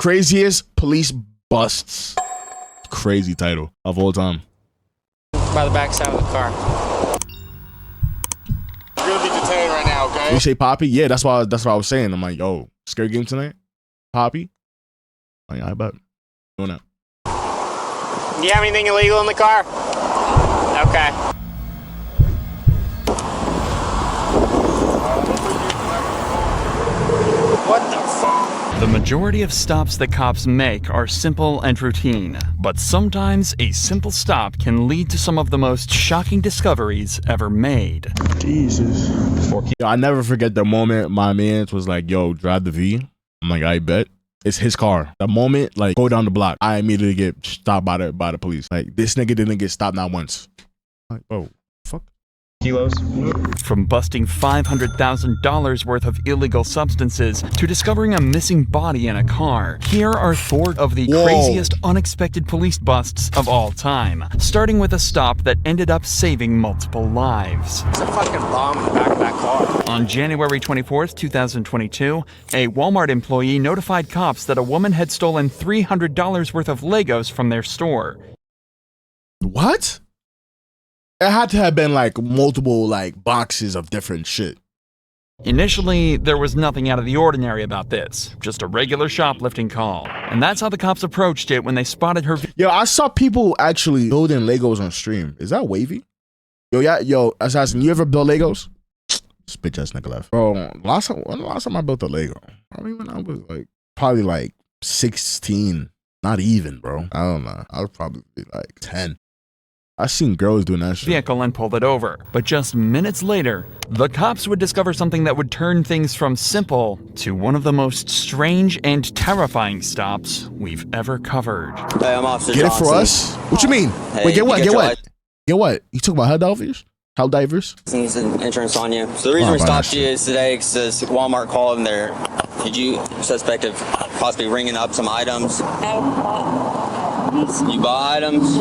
Craziest police busts. Crazy title of all time. By the back side of the car. You're gonna be detained right now, okay? You say Poppy? Yeah, that's what I was saying. I'm like, yo, scary game tonight? Poppy? Like, I bet. Doing that. Do you have anything illegal in the car? Okay. What the fuck? The majority of stops that cops make are simple and routine, but sometimes a simple stop can lead to some of the most shocking discoveries ever made. Jesus. Yo, I never forget the moment my man was like, yo, drive the V. I'm like, I bet. It's his car. The moment, like, go down the block, I immediately get stopped by the police. Like, this nigga didn't get stopped not once. Like, oh, fuck. Kilos. From busting $500,000 worth of illegal substances to discovering a missing body in a car, here are 4 of the craziest unexpected police busts of all time, starting with a stop that ended up saving multiple lives. There's a fucking bomb in the back of that car. On January 24th, 2022, a Walmart employee notified cops that a woman had stolen $300 worth of Legos from their store. What? It had to have been like multiple like boxes of different shit. Initially, there was nothing out of the ordinary about this, just a regular shoplifting call. And that's how the cops approached it when they spotted her. Yo, I saw people actually building Legos on stream. Is that wavy? Yo, yeah, yo, Assassin, you ever build Legos? This bitch ass nigga left. Bro, when the last time I built a Lego? Probably when I was like, probably like 16. Not even, bro. I don't know. I was probably like 10. I seen girls doing that shit. Vehicle and pulled it over. But just minutes later, the cops would discover something that would turn things from simple to one of the most strange and terrifying stops we've ever covered. Hey, I'm Officer Get Johnson. it for us? What you mean? Hey, Wait, get what? you Get got what? your Get what? You talking about hell divers? Hell divers? Needs an insurance on you. So the reason we stopped you is today because this Walmart called and they're, did you suspect of possibly ringing up some items? You bought items?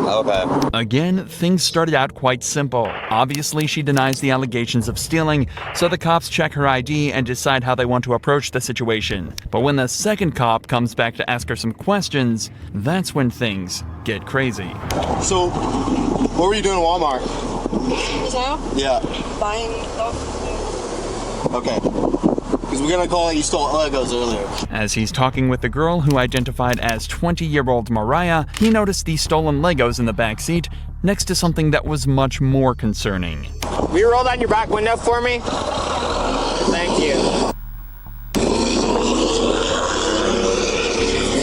Okay. Again, things started out quite simple. Obviously, she denies the allegations of stealing, so the cops check her ID and decide how they want to approach the situation. But when the second cop comes back to ask her some questions, that's when things get crazy. So, what were you doing at Walmart? Just now? Yeah. Buying stuff. Okay. Because we're gonna call it you stole Legos earlier. As he's talking with the girl who identified as 20-year-old Mariah, he noticed the stolen Legos in the backseat next to something that was much more concerning. Will you roll down your back window for me? Thank you.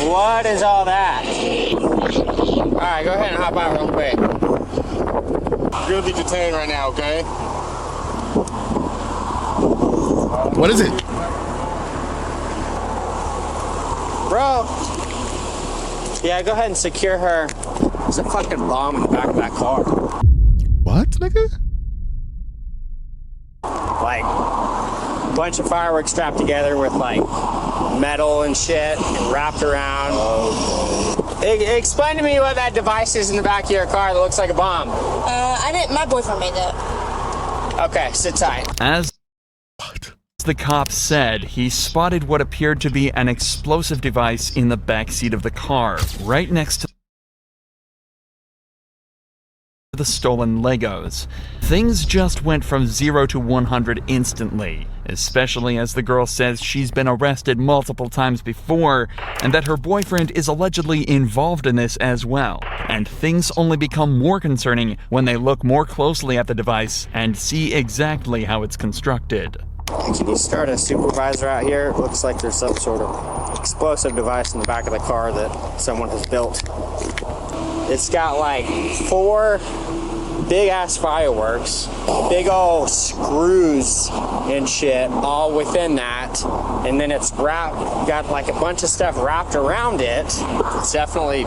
What is all that? Alright, go ahead and hop out real quick. You're gonna be detained right now, okay? What is it? Bro. Yeah, go ahead and secure her. There's a fucking bomb in the back of that car. What, nigga? Like, a bunch of fireworks strapped together with like metal and shit and wrapped around. Explain to me what that device is in the back of your car that looks like a bomb. My boyfriend made it. Okay, sit tight. As the cop said, he spotted what appeared to be an explosive device in the backseat of the car, right next to the stolen Legos. Things just went from 0 to 100 instantly, especially as the girl says she's been arrested multiple times before and that her boyfriend is allegedly involved in this as well. And things only become more concerning when they look more closely at the device and see exactly how it's constructed. Can you start a supervisor out here? It looks like there's some sort of explosive device in the back of the car that someone has built. It's got like 4 big ass fireworks, big old screws and shit all within that, and then it's got like a bunch of stuff wrapped around it. It's definitely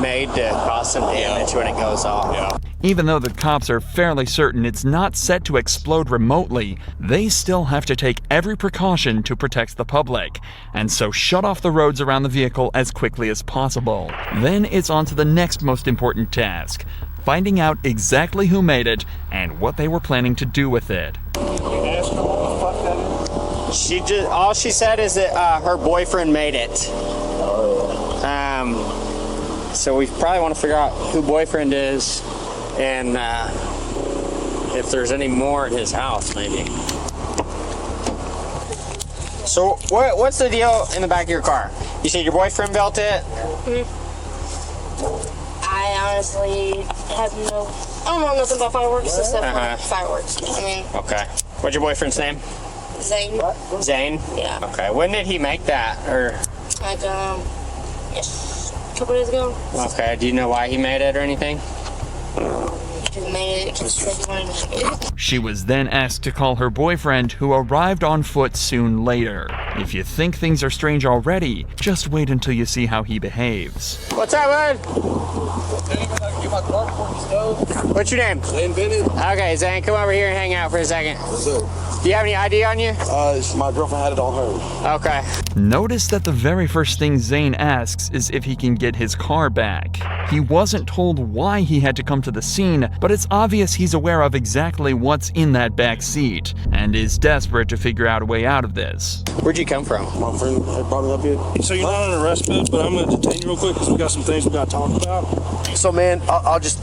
made to cause some damage when it goes off. Yeah. Even though the cops are fairly certain it's not set to explode remotely, they still have to take every precaution to protect the public, and so shut off the roads around the vehicle as quickly as possible. Then it's on to the next most important task: finding out exactly who made it and what they were planning to do with it. All she said is that her boyfriend made it. So we probably want to figure out who boyfriend is and if there's any more at his house, maybe. So what's the deal in the back of your car? You said your boyfriend built it? I honestly have I don't know nothing about fireworks except for fireworks. I mean. Okay. What's your boyfriend's name? Zane. Zane? Yeah. Okay. When did he make that? Or Like, yes, a couple days ago. okay. Do you know why he made it or anything? He just made it because he said he wanted to make it. She was then asked to call her boyfriend, who arrived on foot soon later. If you think things are strange already, just wait until you see how he behaves. What's up, bud? What's your name? Zane Bennett. Okay, Zane, come over here and hang out for a second. What's up? Do you have any ID on you? My girlfriend had it on her. Okay. Notice that the very first thing Zane asks is if he can get his car back. He wasn't told why he had to come to the scene, but it's obvious he's aware of exactly what's in that back seat, and is desperate to figure out a way out of this. Where'd you come from? My friend had brought me up here. So you're not on arrest, Boots, but I'm going to detain you real quick because we got some things we got to talk about. So man, I'll just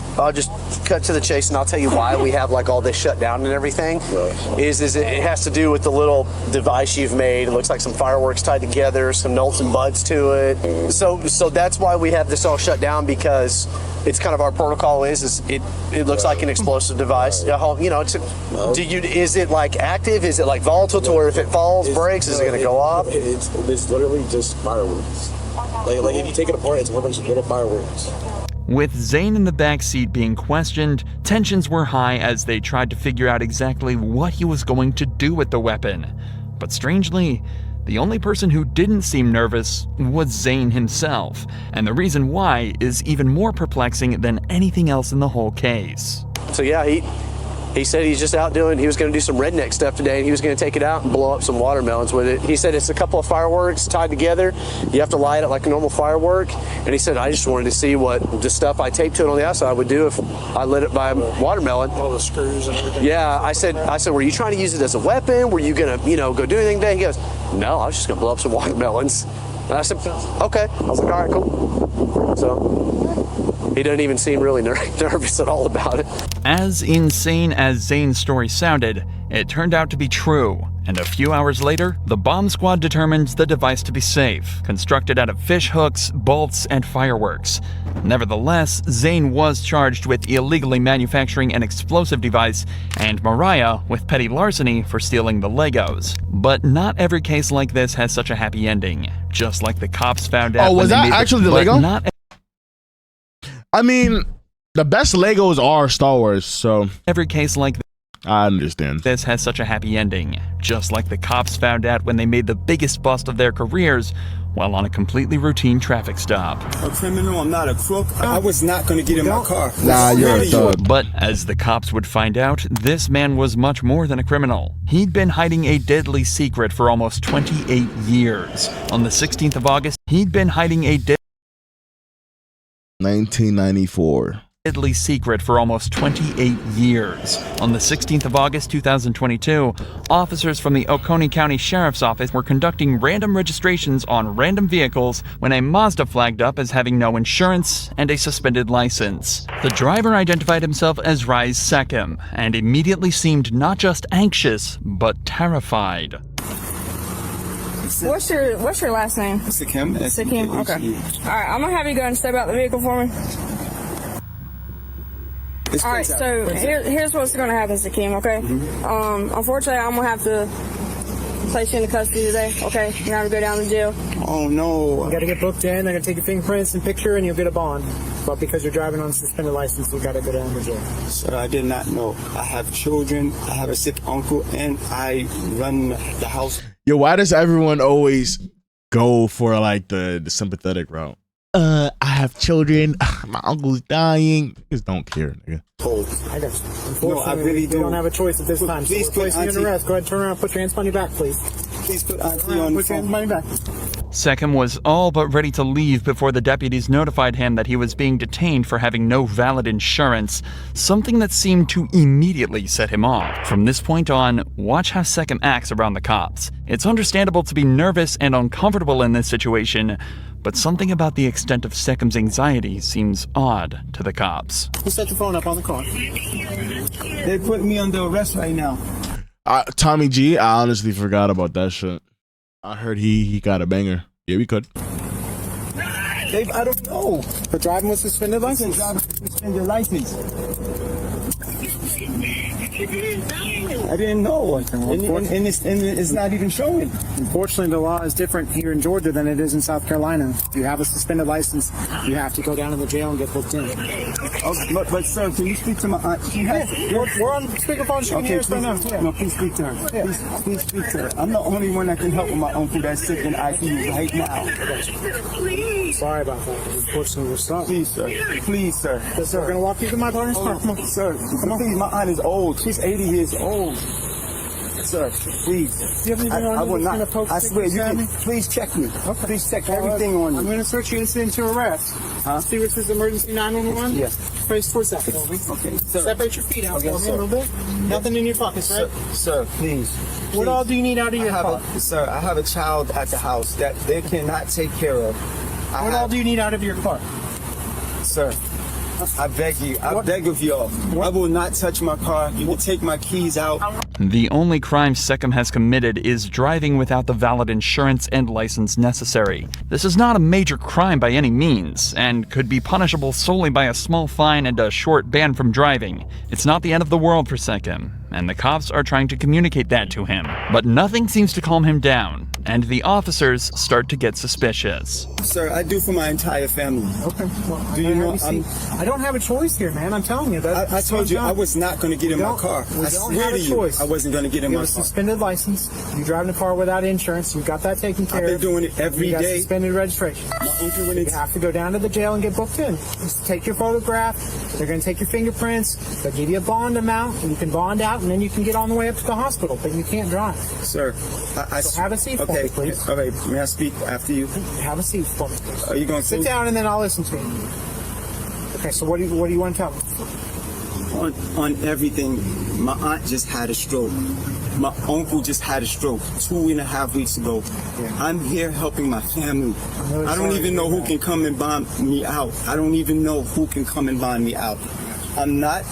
cut to the chase, and I'll tell you why we have like all this shut down and everything. Right. Is it has to do with the little device you've made. It looks like some fireworks tied together, some nuts and buds to it. So that's why we have this all shut down, because it's kind of our protocol is it looks like an explosive device. You know, is it like active? Is it like volatile to where if it falls, breaks, is it going to go off? It's literally just fireworks. Like if you take it apart, it's a bunch of little fireworks. With Zane in the backseat being questioned, tensions were high as they tried to figure out exactly what he was going to do with the weapon. But strangely, the only person who didn't seem nervous was Zane himself, and the reason why is even more perplexing than anything else in the whole case. So yeah, he said he's just out he was going to do some redneck stuff today, and he was going to take it out and blow up some watermelons with it. He said it's a couple of fireworks tied together. You have to light it like a normal firework. And he said, I just wanted to see what the stuff I taped to it on the outside would do if I lit it by a watermelon. All the screws and everything. Yeah, I said, were you trying to use it as a weapon? Were you going to, go do anything today? He goes, no, I was just going to blow up some watermelons. And I said, okay. I was like, all right, cool. So he doesn't even seem really nervous at all about it. As insane as Zane's story sounded, it turned out to be true, and a few hours later, the bomb squad determined the device to be safe, constructed out of fish hooks, bolts, and fireworks. Nevertheless, Zane was charged with illegally manufacturing an explosive device, and Mariah with petty larceny for stealing the Legos. But not every case like this has such a happy ending, just like the cops found out. Oh, was that actually the Lego? I mean, the best Legos are Star Wars, so every case like I understand. This has such a happy ending, just like the cops found out when they made the biggest bust of their careers while on a completely routine traffic stop. A criminal, I'm not a crook. I was not going to get in my car. Nah, you're a thug. But as the cops would find out, this man was much more than a criminal. He'd been hiding a deadly secret for almost 28 years. On the 16th of August, he'd been hiding a 1994. Deadly secret for almost 28 years. On the 16th of August 2022, officers from the Oconee County Sheriff's Office were conducting random registrations on random vehicles when a Mazda flagged up as having no insurance and a suspended license. The driver identified himself as Rise Sechem and immediately seemed not just anxious, but terrified. What's your last name? Sechem. Sechem, okay. Alright, I'm gonna have you go and step out the vehicle for me. Alright, so here's what's gonna happen, Sechem, okay? Unfortunately, I'm gonna have to place you into custody today, okay? You're gonna have to go down to jail. Oh no. You gotta get booked in, they're gonna take your fingerprints and picture, and you'll get a bond. But because you're driving on a suspended license, you gotta go down to jail. Sir, I did not know. I have children, I have a sick uncle, and I run the house. Yo, why does everyone always go for like the sympathetic route? I have children. My uncle's dying. Just don't care, nigga. I guess. Unfortunately, No, I really we don't have a choice at this time. Please so we're placing you under arrest. Go ahead, turn around, put your hands on your back, please. Please put Auntie on the Put your hands phone. on your back. Sechem was all but ready to leave before the deputies notified him that he was being detained for having no valid insurance, something that seemed to immediately set him off. From this point on, watch how Sechem acts around the cops. It's understandable to be nervous and uncomfortable in this situation, But something about the extent of Sekim's anxiety seems odd to the cops. You set your phone up on the car. They put me under arrest right now. Tommy G, I honestly forgot about that shit. I heard he got a banger. Yeah, we could. I don't know. For driving with suspended license. Suspended license. I didn't know. And it's not even showing. Unfortunately, the law is different here in Georgia than it is in South Carolina. If you have a suspended license, you have to go down to the jail and get booked in. But sir, can you speak to my aunt? We're on speakerphone. She can hear us right now. Yeah. No, please speak to her. Yeah. Please speak to her. I'm the only one that can help with my uncle that's sick in ICU right now. Sorry about that. Unfortunately, we're stuck. Please, sir. Please, sir. We're going to walk you to my partner's car. Come on. Sir, please, my aunt is old. She's 80 years old. Sir, please. Do you have anything on I you will that's not. gonna I swear, you can. Please check me. Okay. Please check everything on you. I'm going to search you incident to arrest. See which is emergency 911? Yes. Face towards that. Okay, sir. Separate your feet out Okay, for me sir. a little bit. Nothing in your pockets, right? Sir, please. What all do you need out of your car? Sir, I have a child at the house that they cannot take care of. What all do you need out of your car? Sir, I beg you. I beg of y'all. I will not touch my car. You can take my keys out. The only crime Sekim has committed is driving without the valid insurance and license necessary. This is not a major crime by any means, and could be punishable solely by a small fine and a short ban from driving. It's not the end of the world for Sekim, and the cops are trying to communicate that to him. But nothing seems to calm him down, and the officers start to get suspicious. Sir, I do for my entire family. Okay. Well, Do you know I don't have a choice here, man. I'm telling you that. I told you I was not going to get in my car. I swear to you, I wasn't going to get in you my have a car. suspended license. You're driving a car without insurance. You've got that taken care of. I've been doing it every you got day. Suspended registration. You have to go down to the jail and get booked in. Just take your photograph. They're going to take your fingerprints. They'll give you a bond amount, and you can bond out, and then you can get on the way up to the hospital. But you can't drive. Sir, So have a seat for me, please. Okay, may I speak after you? Have a seat for me, please. Are you going to Sit down, and then I'll listen to you. Okay, so what do you want to tell me? On everything, my aunt just had a stroke. My uncle just had a stroke 2.5 weeks ago. Yeah. I'm here helping my family. Really I don't even know who can come and bond me out. I don't even know who can come and bond me out. I'm not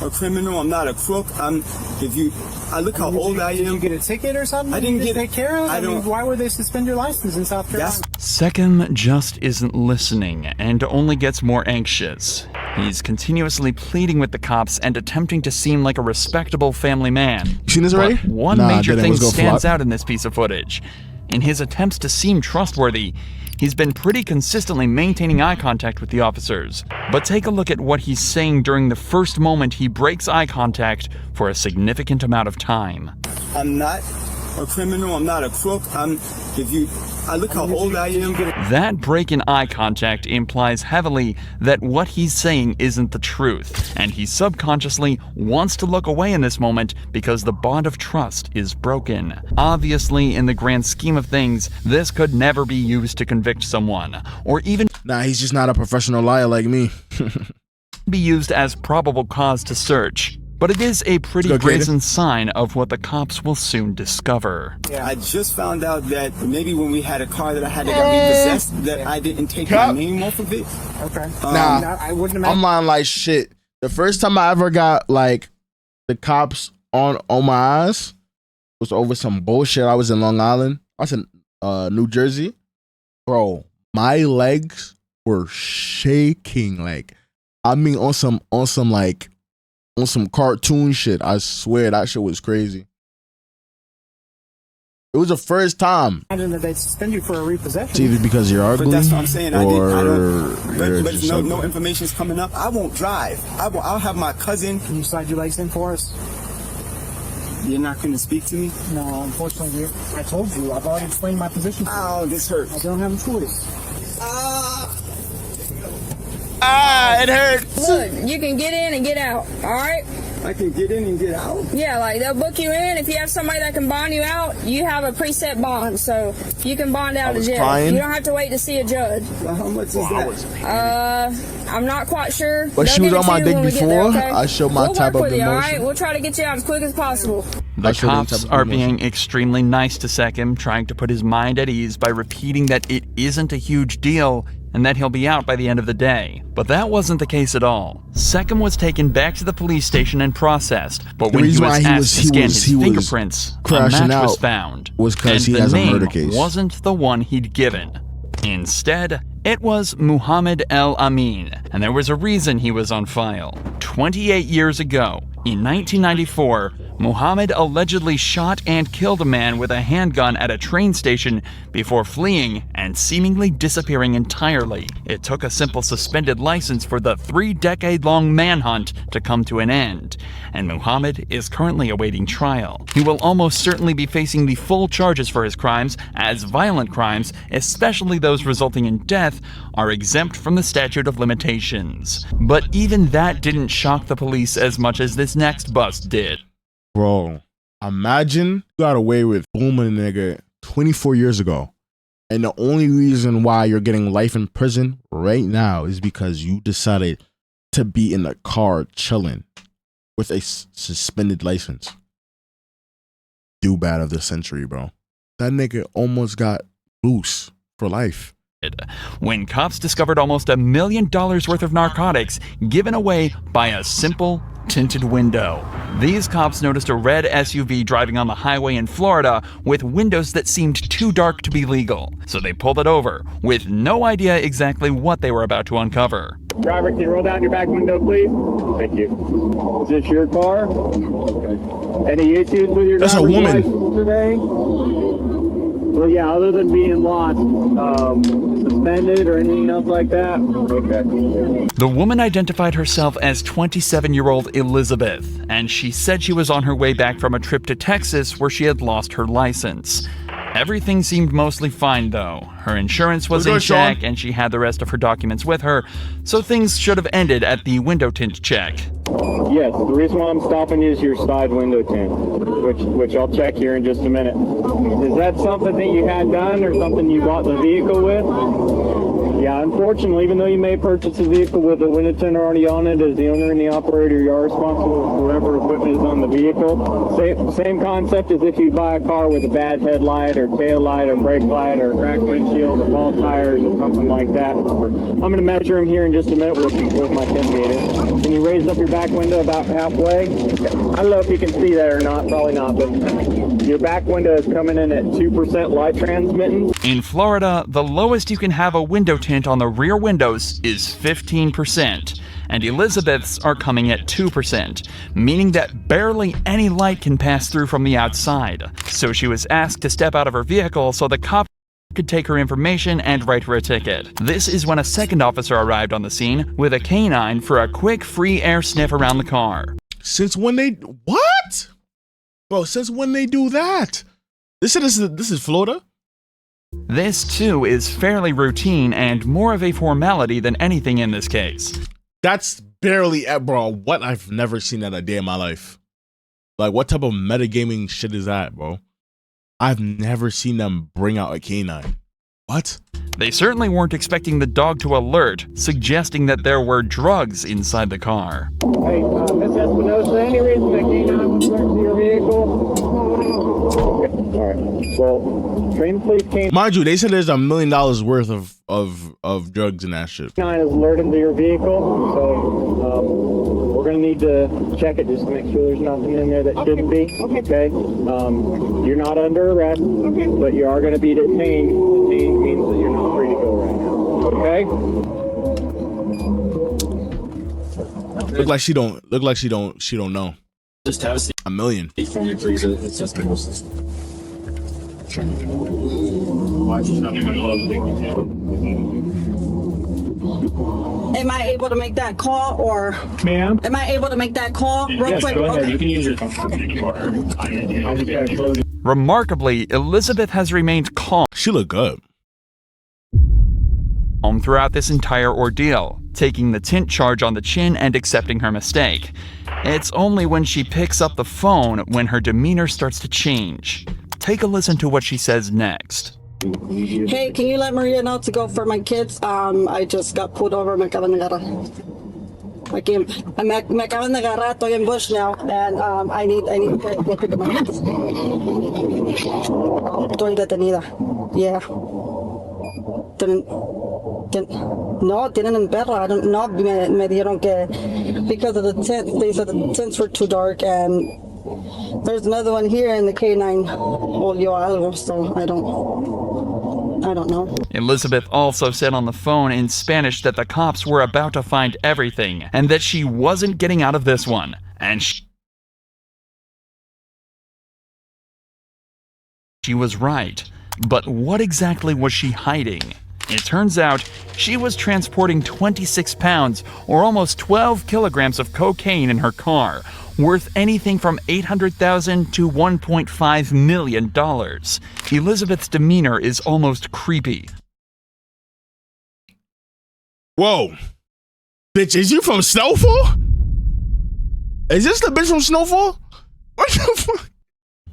a criminal. I'm not a crook. I look how old I am. Did you get a ticket or something? I didn't get take care of it. I mean, why would they suspend your license in South Carolina? Sekim just isn't listening and only gets more anxious. He's continuously pleading with the cops and attempting to seem like a respectable family man. You seen this already? But one major thing stands out in this piece of footage. In his attempts to seem trustworthy, he's been pretty consistently maintaining eye contact with the officers. But take a look at what he's saying during the first moment he breaks eye contact for a significant amount of time. I'm not a criminal. I'm not a crook. I look how old I am. That break in eye contact implies heavily that what he's saying isn't the truth, and he subconsciously wants to look away in this moment because the bond of trust is broken. Obviously, in the grand scheme of things, this could never be used to convict someone, or even he's just not a professional liar like me. be used as probable cause to search. But it is a pretty brazen sign of what the cops will soon discover. Yeah, I just found out that maybe when we had a car that I had that got repossessed, that I didn't take my name off of it. Okay. I wouldn't imagine. I'm lying like shit. The first time I ever got like the cops on my eyes was over some bullshit. I was in Long Island. I was in New Jersey. Bro, my legs were shaking. Like, I mean, on some cartoon shit. I swear that shit was crazy. It was the first time. Imagine that they suspend you for a repossession. It's either because you're ugly, but that's what I'm saying. but no information's coming up. I won't drive. I'll have my cousin. Can you slide your legs in for us? You're not going to speak to me? No, unfortunately, I told you. I've already explained my position. Oh, this hurts. I don't have a choice. It hurts. Look, you can get in and get out, all right? I can get in and get out? Yeah, like they'll book you in. If you have somebody that can bond you out, you have a preset bond, so you can bond out of jail. Crying. You don't have to wait to see a judge. Well, how much is that? I'm not quite sure. But she was on my dick before. Okay? I showed my we'll type work of with you, emotion. all right? We'll try to get you out as quick as possible. The cops are being extremely nice to Sechem, trying to put his mind at ease by repeating that it isn't a huge deal and that he'll be out by the end of the day. But that wasn't the case at all. Sechem was taken back to the police station and processed, but when he was asked to scan his fingerprints, a match was found, and the name wasn't the one he'd given. Instead, it was Muhammad El Amin, and there was a reason he was on file. 28 years ago, in 1994, Muhammad allegedly shot and killed a man with a handgun at a train station before fleeing and seemingly disappearing entirely. It took a simple suspended license for the 3-decade-long manhunt to come to an end, and Muhammad is currently awaiting trial. He will almost certainly be facing the full charges for his crimes, as violent crimes, especially those resulting in death, are exempt from the statute of limitations. But even that didn't shock the police as much as this next bust did. Bro, imagine you got away with booming a nigga 24 years ago, and the only reason why you're getting life in prison right now is because you decided to be in the car chilling with a suspended license. Do bad of the century, bro. That nigga almost got loose for life. When cops discovered almost $1 million worth of narcotics given away by a simple tinted window. These cops noticed a red SUV driving on the highway in Florida with windows that seemed too dark to be legal, so they pulled it over with no idea exactly what they were about to uncover. Driver, can you roll down your back window, please? Thank you. Is this your car? Okay. Any issues with your driver's license today? Well, yeah, other than being lost, suspended or anything else like that? Okay. The woman identified herself as 27-year-old Elizabeth, and she said she was on her way back from a trip to Texas where she had lost her license. Everything seemed mostly fine, though. Her insurance was in check, and she had the rest of her documents with her, so things should have ended at the window tint check. Yes, the reason why I'm stopping you is your side window tint, which I'll check here in just a minute. Is that something that you had done or something you bought the vehicle with? Yeah, unfortunately, even though you may purchase a vehicle with a window tint already on it, as the owner and the operator, you are responsible for whatever equipment is on the vehicle. Same concept as if you buy a car with a bad headlight or tail light or brake light or cracked windshield or bald tires or something like that. I'm going to measure them here in just a minute with my 10 meter. Can you raise up your back window about halfway? I don't know if you can see that or not, probably not, but your back window is coming in at 2% light transmitting. In Florida, the lowest you can have a window tint on the rear windows is 15%, and Elizabeth's are coming at 2%, meaning that barely any light can pass through from the outside. So she was asked to step out of her vehicle so the cop could take her information and write her a ticket. This is when a second officer arrived on the scene with a canine for a quick free air sniff around the car. Since when they... What? Bro, since when they do that? This is Florida? This, too, is fairly routine and more of a formality than anything in this case. That's barely... Bro, what? I've never seen that a day in my life. Like, what type of metagaming shit is that, bro? I've never seen them bring out a canine. What? They certainly weren't expecting the dog to alert, suggesting that there were drugs inside the car. Hey, Miss Espinosa, any reason the canine was brought to your vehicle? Okay, all right. Well, train police came... Mind you, they said there's $1 million worth of drugs in that shit. Canine is alerted to your vehicle, so we're going to need to check it just to make sure there's nothing in there that shouldn't be. Okay. You're not under arrest, but you are going to be detained. Detained means that you're not free to go right now. Okay? Look like she don't know. Just have a seat. $1 million. For me, please. It's just Am I able to make that call, or ma'am? Am I able to make that call real yes, quick? Go ahead. Okay. You can use your phone. Remarkably, Elizabeth has remained calm. She looked good. Throughout this entire ordeal, taking the tint charge on the chin and accepting her mistake. It's only when she picks up the phone when her demeanor starts to change. Take a listen to what she says next. Hey, can you let Maria know to go for my kids? I just got pulled over. Me acaban de agarrar. me acaban de agarrar, estoy en Bush now, and I need to go pick up my kids. Estoy detenida. Yeah. No, tienen un perro. I don't know. Me dijeron que because of the tent, they said the tents were too dark, and there's another one here in the K9 olió algo, so I don't know. Elizabeth also said on the phone in Spanish that the cops were about to find everything and that she wasn't getting out of this one. And she was right. But what exactly was she hiding? It turns out she was transporting 26 pounds, or almost 12 kilograms of cocaine in her car, worth anything from $800,000 to $1.5 million. Elizabeth's demeanor is almost creepy. Whoa. Bitch, is you from Snowfall? Is this the bitch from Snowfall? What the fuck?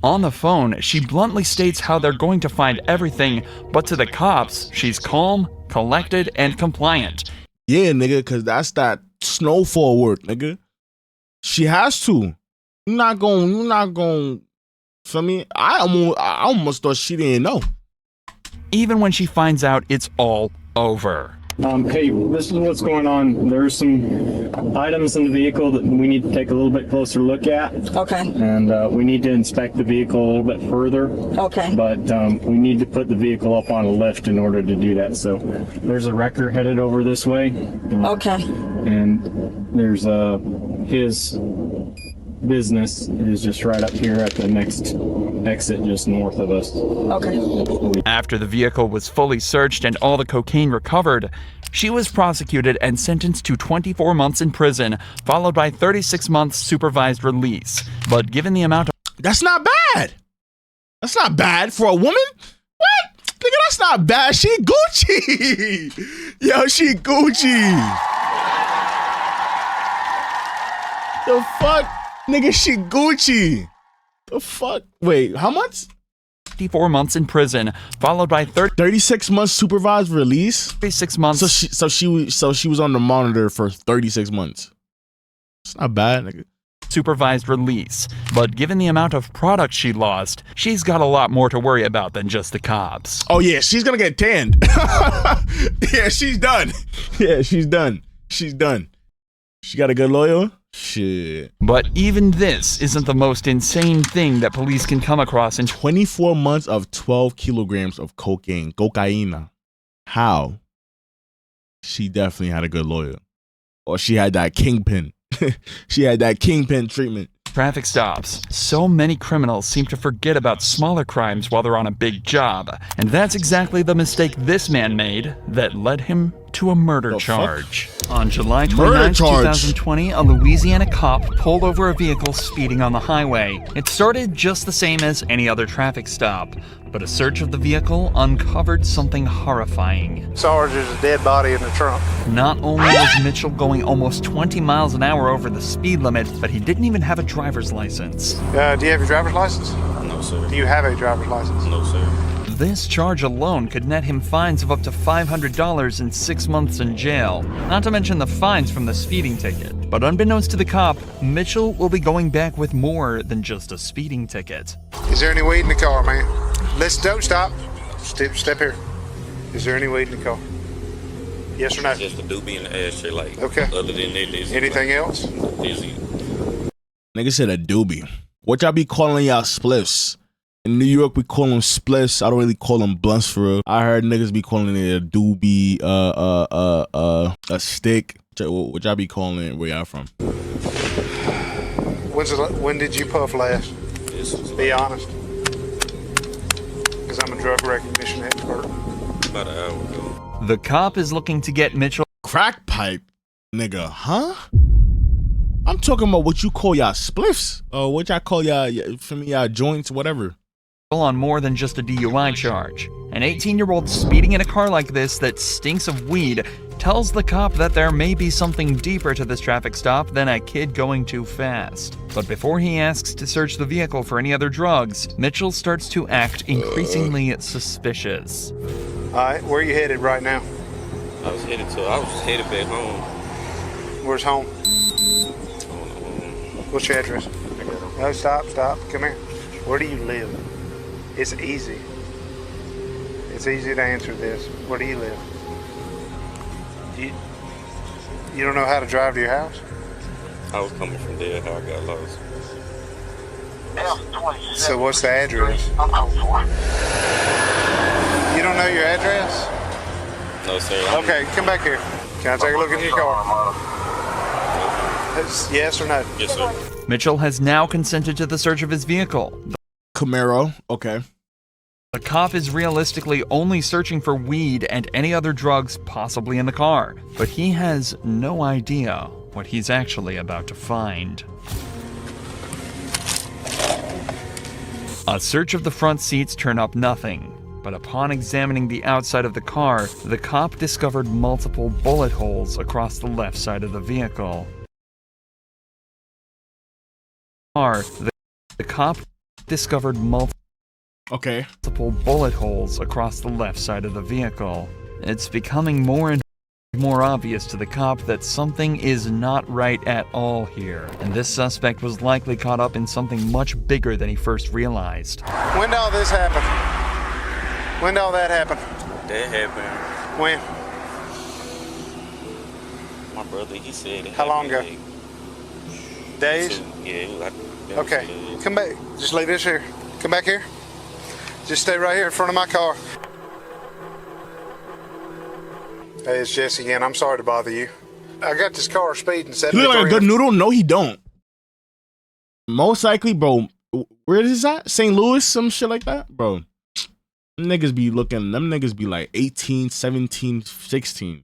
On the phone, she bluntly states how they're going to find everything, but to the cops, she's calm, collected, and compliant. Yeah, nigga, because that's that Snowfall work, nigga. She has to. You're not going, for me, I almost thought she didn't know. Even when she finds out it's all over. Hey, this is what's going on. There's some items in the vehicle that we need to take a little bit closer look at. Okay. And we need to inspect the vehicle a little bit further. Okay. But we need to put the vehicle up on a lift in order to do that. So there's a wrecker headed over this way. Okay. And there's his business is just right up here at the next exit just north of us. Okay. After the vehicle was fully searched and all the cocaine recovered, she was prosecuted and sentenced to 24 months in prison, followed by 36 months supervised release. But given the amount of— That's not bad. That's not bad for a woman. What? Nigga, that's not bad. She Gucci. Yo, she Gucci. The fuck? Nigga, she Gucci. The fuck? Wait, how much? 54 months in prison, followed by 36 months supervised release. 36 months. So she was on the monitor for 36 months. It's not bad, nigga. Supervised release. But given the amount of product she lost, she's got a lot more to worry about than just the cops. Oh yeah, she's gonna get tanned. Yeah, she's done. Yeah, she's done. She's done. She got a good lawyer? Shit. But even this isn't the most insane thing that police can come across in 24 months of 12 kilograms of cocaine. How? She definitely had a good lawyer. Or she had that kingpin. She had that kingpin treatment. Traffic stops. So many criminals seem to forget about smaller crimes while they're on a big job. And that's exactly the mistake this man made that led him to a murder charge. On July 29, 2020, a Louisiana cop pulled over a vehicle speeding on the highway. It started just the same as any other traffic stop, but a search of the vehicle uncovered something horrifying. Sarge, there's a dead body in the trunk. Not only was Mitchell going almost 20 miles an hour over the speed limit, but he didn't even have a driver's license. Do you have your driver's license? No, sir. Do you have a driver's license? No, sir. This charge alone could net him fines of up to $500 and 6 months in jail, not to mention the fines from the speeding ticket. But unbeknownst to the cop, Mitchell will be going back with more than just a speeding ticket. Is there any weed in the car, man? Don't stop. Step here. Is there any weed in the car? Yes or no? Just a doobie in the ashtray, like. Okay. Other than that, anything else? Nigga said a doobie. What y'all be calling y'all spliffs? In New York, we call them spliffs. I don't really call them blunts for real. I heard niggas be calling it a doobie, a stick. What y'all be calling it? Where y'all from? When did you puff last? Be honest. Because I'm a drug recognition expert. About an hour ago. The cop is looking to get Mitchell. Crack pipe, nigga, huh? I'm talking about what you call y'all spliffs, or what y'all call y'all joints, whatever. On more than just a DUI charge. An 18-year-old speeding in a car like this that stinks of weed tells the cop that there may be something deeper to this traffic stop than a kid going too fast. But before he asks to search the vehicle for any other drugs, Mitchell starts to act increasingly suspicious. All right, where are you headed right now? I was headed back home. Where's home? What's your address? No, stop. Come here. Where do you live? It's easy. It's easy to answer this. Where do you live? You don't know how to drive to your house? I was coming from there, how I got lost. So what's the address? You don't know your address? No, sir. Okay, come back here. Can I take a look at your car? Yes or no? Yes, sir. Mitchell has now consented to the search of his vehicle. Camaro, okay. The cop is realistically only searching for weed and any other drugs possibly in the car, but he has no idea what he's actually about to find. A search of the front seats turned up nothing, but upon examining the outside of the car, the cop discovered multiple bullet holes across the left side of the vehicle. The cop discovered multiple bullet holes across the left side of the vehicle. It's becoming more and more obvious to the cop that something is not right at all here, and this suspect was likely caught up in something much bigger than he first realized. When did all this happen? When did all that happen? That happened. When? My brother, he said it. How long ago? Days? Yeah. Okay, come back. Just leave this here. Come back here. Just stay right here in front of my car. Hey, it's Jesse again. I'm sorry to bother you. I got this car speeding 73. He look like a good noodle? No, he don't. Most likely, bro. Where is that? St. Louis, some shit like that? Bro, them niggas be like 18, 17, 16.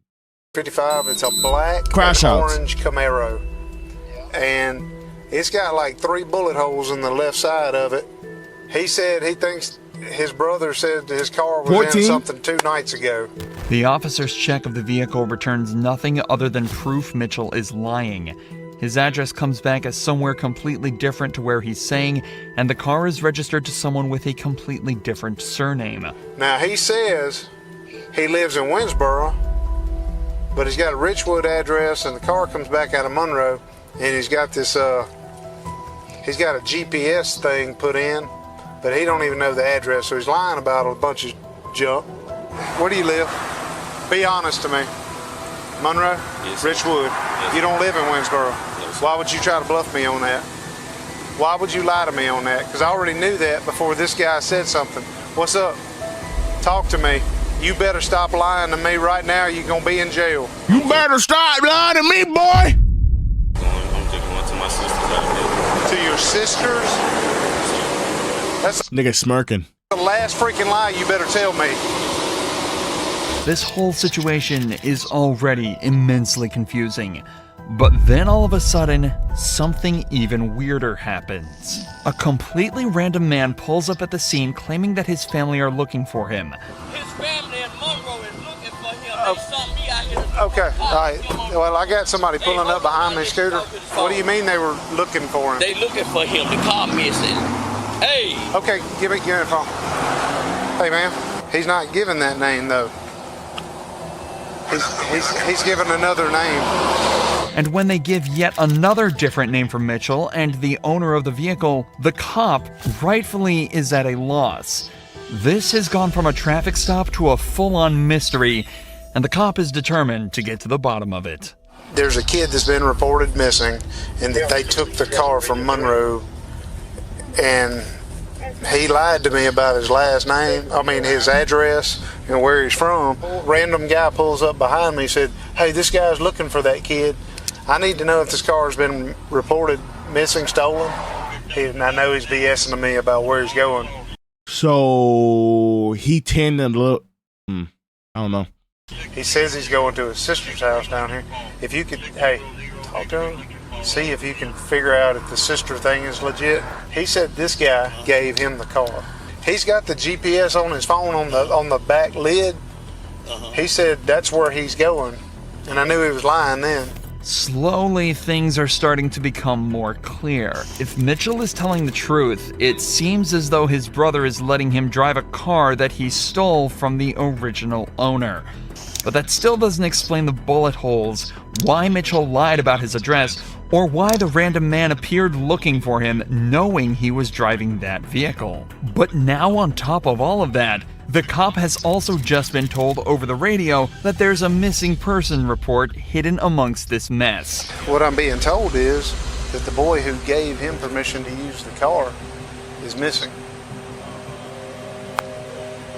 55, it's a black Crash and outs. orange Camaro. And it's got like 3 bullet holes in the left side of it. He said he thinks his brother said his car was 14? in something 2 nights ago. The officer's check of the vehicle returns nothing other than proof Mitchell is lying. His address comes back as somewhere completely different to where he's saying, and the car is registered to someone with a completely different surname. Now he says he lives in Winsboro, but he's got a Richwood address, and the car comes back out of Monroe, and he's got this he's got a GPS thing put in, but he don't even know the address, so he's lying about a bunch of junk. Where do you live? Be honest to me. Monroe? Yes, Richwood? Yes, you don't live in Winsboro? No, why would you try to bluff me on that? Why would you lie to me on that? Because I already knew that before this guy said something. What's up? Talk to me. You better stop lying to me right now. You're going to be in jail. You better stop lying to me, boy! I'm just going to my sister's out there. To your sisters? That's Nigga smirking. the last freaking lie you better tell me. This whole situation is already immensely confusing. But then all of a sudden, something even weirder happens. A completely random man pulls up at the scene claiming that his family are looking for him. His family in Monroe is looking for him. They saw me out here. Okay, all right. Well, I got somebody pulling up behind me, Scooter. What do you mean they were looking for him? They looking for him. The car missing. Hey. Okay, give me the phone. Hey, man, he's not giving that name, though. He's given another name. And when they give yet another different name for Mitchell and the owner of the vehicle, the cop rightfully is at a loss. This has gone from a traffic stop to a full-on mystery, and the cop is determined to get to the bottom of it. There's a kid that's been reported missing, and that they took the car from Monroe, and he lied to me about his last name, his address and where he's from. Random guy pulls up behind me and said, hey, this guy's looking for that kid. I need to know if this car's been reported missing, stolen. And I know he's BSing to me about where he's going. So he tended to look. I don't know. He says he's going to his sister's house down here. If you could, hey, talk to him. See if you can figure out if the sister thing is legit. He said this guy gave him the car. He's got the GPS on his phone on the back lid. He said that's where he's going, and I knew he was lying then. Slowly, things are starting to become more clear. If Mitchell is telling the truth, it seems as though his brother is letting him drive a car that he stole from the original owner. but that still doesn't explain the bullet holes, why Mitchell lied about his address, or why the random man appeared looking for him knowing he was driving that vehicle. But now on top of all of that, the cop has also just been told over the radio that there's a missing person report hidden amongst this mess. What I'm being told is that the boy who gave him permission to use the car is missing.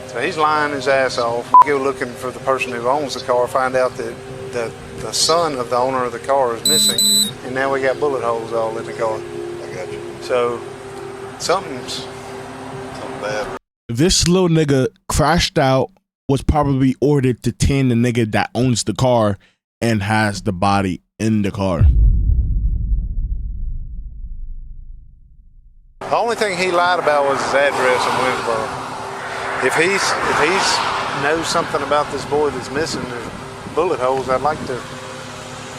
So he's lying his ass off. Go looking for the person who owns the car, find out that the son of the owner of the car is missing, and now we got bullet holes all in the car. I got you. So something's bad. This little nigga crashed out, was probably ordered to tan the nigga that owns the car and has the body in the car. The only thing he lied about was his address in Winsboro. If he's knows something about this boy that's missing, there's bullet holes, I'd like to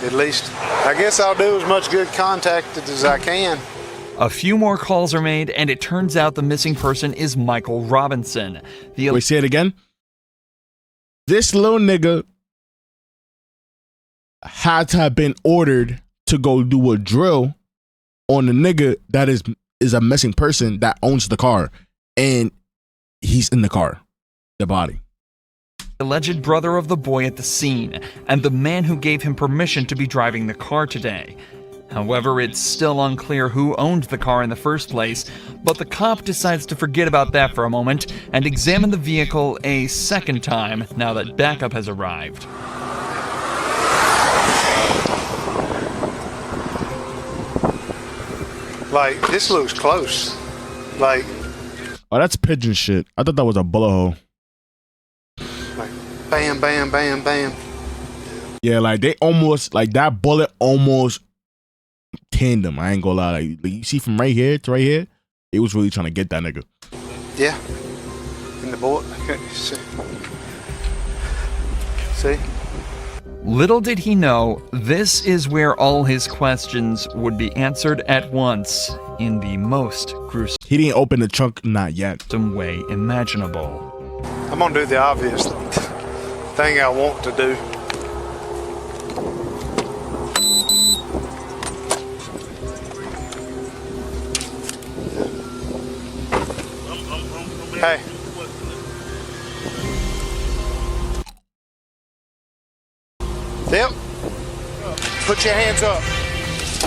at least, I guess I'll do as much good contacted as I can. A few more calls are made, and it turns out the missing person is Michael Robinson. Wait, say it again. This little nigga had to have been ordered to go do a drill on the nigga that is a missing person that owns the car, and he's in the car, the body. Alleged brother of the boy at the scene, and the man who gave him permission to be driving the car today. However, it's still unclear who owned the car in the first place, but the cop decides to forget about that for a moment and examine the vehicle a second time now that backup has arrived. Like, this looks close. Like, oh, that's pigeon shit. I thought that was a bullet hole. Like, bam, bam, bam, bam. Yeah, like they almost, like that bullet almost tandem. I ain't gonna lie. Like you see from right here to right here, it was really trying to get that nigga. Yeah. In the bullet. See? Little did he know, this is where all his questions would be answered at once in the most gruesome. He didn't open the trunk, not yet. Some way imaginable. I'm gonna do the obvious thing I want to do. Hey. Yep. Put your hands up.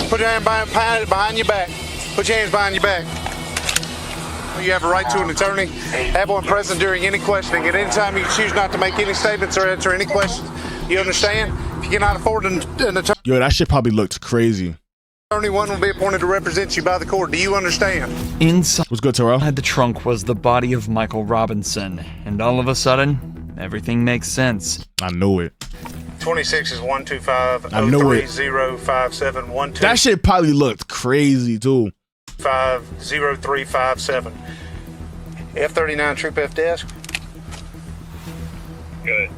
Put your hand behind your back. Put your hands behind your back. You have a right to an attorney. Have one present during any questioning. At any time, you can choose not to make any statements or answer any questions. You understand? If you cannot afford an attorney, yo, that shit probably looked crazy. One will be appointed to represent you by the court. Do you understand? Inside what's good, Terrell? The trunk was the body of Michael Robinson, and all of a sudden, everything makes sense. I knew it. 26 is 125 I knew it. 0305712. That shit probably looked crazy too. 50357. F39 Troop F desk. Good.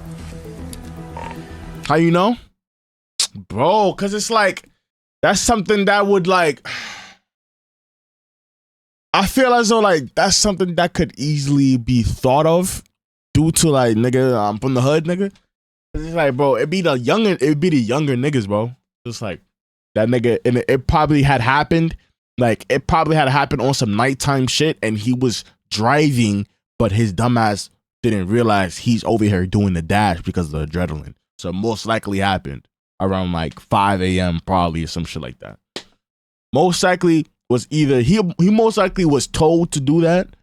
How you know? Bro, cause it's like that's something that would like I feel as though like that's something that could easily be thought of due to like nigga, I'm from the hood, nigga. It's like, bro, it'd be the younger niggas, bro. Just like that nigga, and it probably had happened. Like it probably had happened on some nighttime shit, and he was driving, but his dumbass didn't realize he's over here doing the dash because of the adrenaline. So most likely happened around like 5 a.m. probably or some shit like that. Most likely was either he most likely was told to do that,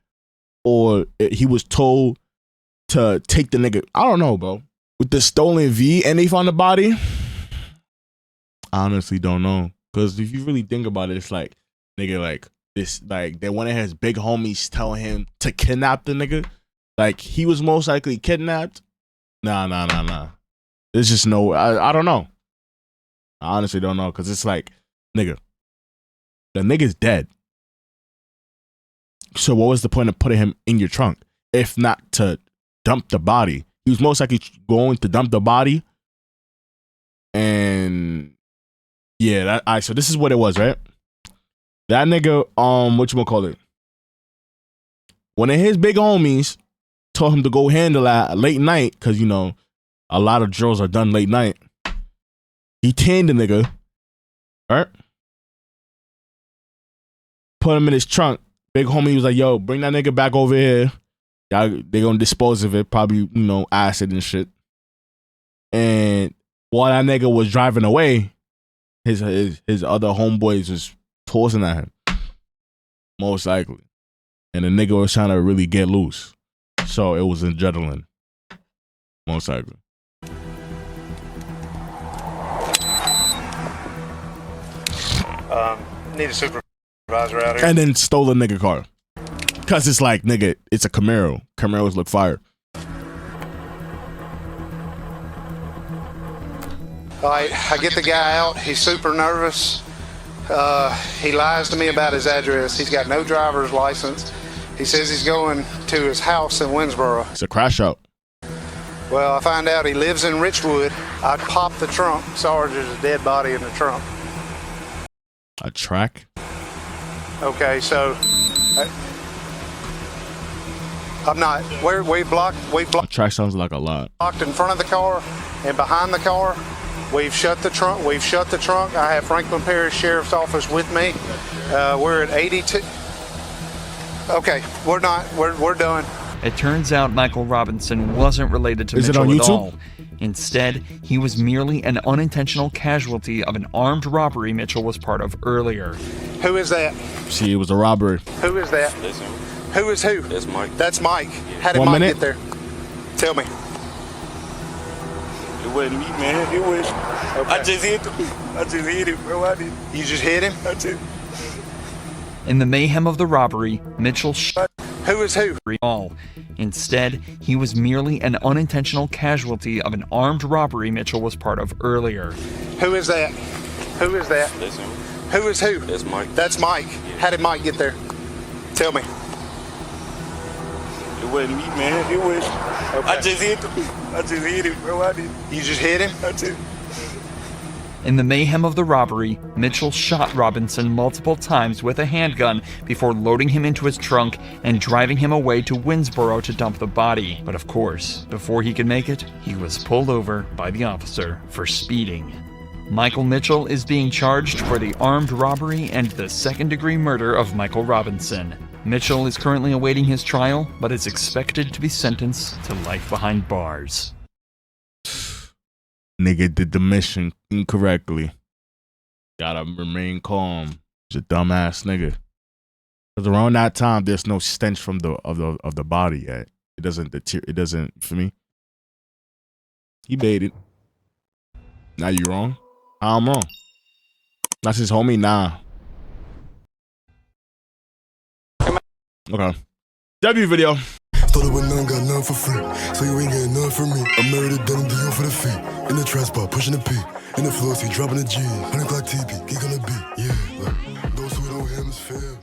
or he was told to take the nigga. I don't know, bro. With the stolen V and they found the body, I honestly don't know. Because if you really think about it, it's like, nigga, like this, like they one of his big homies telling him to kidnap the nigga. Like he was most likely kidnapped. Nah. There's just no, I don't know. I honestly don't know. Because it's like, nigga, the nigga's dead. So what was the point of putting him in your trunk if not to dump the body? He was most likely going to dump the body. And yeah, so this is what it was, right? That nigga, whatchamacallit? One of his big homies told him to go handle that late night, cause you know, a lot of drills are done late night. He tanned the nigga, right? Put him in his trunk. Big homie was like, yo, bring that nigga back over here. They gonna dispose of it, probably, you know, acid and shit. And while that nigga was driving away, his other homeboys was tossing at him. Most likely. And the nigga was trying to really get loose. So it was adrenaline. Most likely. Need a supervisor out here. And then stole the nigga car. Cause it's like, nigga, it's a Camaro. Camaros look fire. All right, I get the guy out. He's super nervous. He lies to me about his address. He's got no driver's license. He says he's going to his house in Winsboro. It's a crash out. Well, I find out he lives in Richwood. I pop the trunk. Sarge, there's a dead body in the trunk. A track? Okay, so I'm not. We blocked. A track sounds like a lot. Blocked in front of the car and behind the car. We've shut the trunk. I have Franklin Parish Sheriff's Office with me. We're at 82. Okay, we're not. We're done. It turns out Michael Robinson wasn't related to Is it Mitchell on at YouTube? all. Instead, he was merely an unintentional casualty of an armed robbery Mitchell was part of earlier. Who is that? See, it was a robbery. Who is that? Who is who? That's Mike. That's Mike. How did 1 Mike minute. get there? Tell me. It wasn't me, man. It was. I just hit him, bro. I did. You just hit him? I did. In the mayhem of the robbery, Mitchell shot who is who? all. Instead, he was merely an unintentional casualty of an armed robbery Mitchell was part of earlier. Who is that? Who is that? That's him. Who is who? That's Mike. That's Mike. How did Mike get there? Tell me. It wasn't me, man. It was. Okay. I just hit him, bro. I did. You just hit him? I did. In the mayhem of the robbery, Mitchell shot Robinson multiple times with a handgun before loading him into his trunk and driving him away to Winsboro to dump the body. But of course, before he could make it, he was pulled over by the officer for speeding. Michael Mitchell is being charged for the armed robbery and the second-degree murder of Michael Robinson. Mitchell is currently awaiting his trial, but is expected to be sentenced to life behind bars. Nigga did the mission incorrectly. Gotta remain calm. He's a dumbass nigga. Because around that time, there's no stench from the body yet. It doesn't deter. It doesn't. For me, he baited. Now you wrong. I'm wrong. That's his homie. Nah. Okay. W video. Started with none, got none for free. So you ain't getting none from me. I'm married to denim, deal for the feet. In the trash spot, pushing the P. In the floor, see dropping the G. 100 Glock TP, geek on the beat. Yeah, look. Those who don't hear him is fair.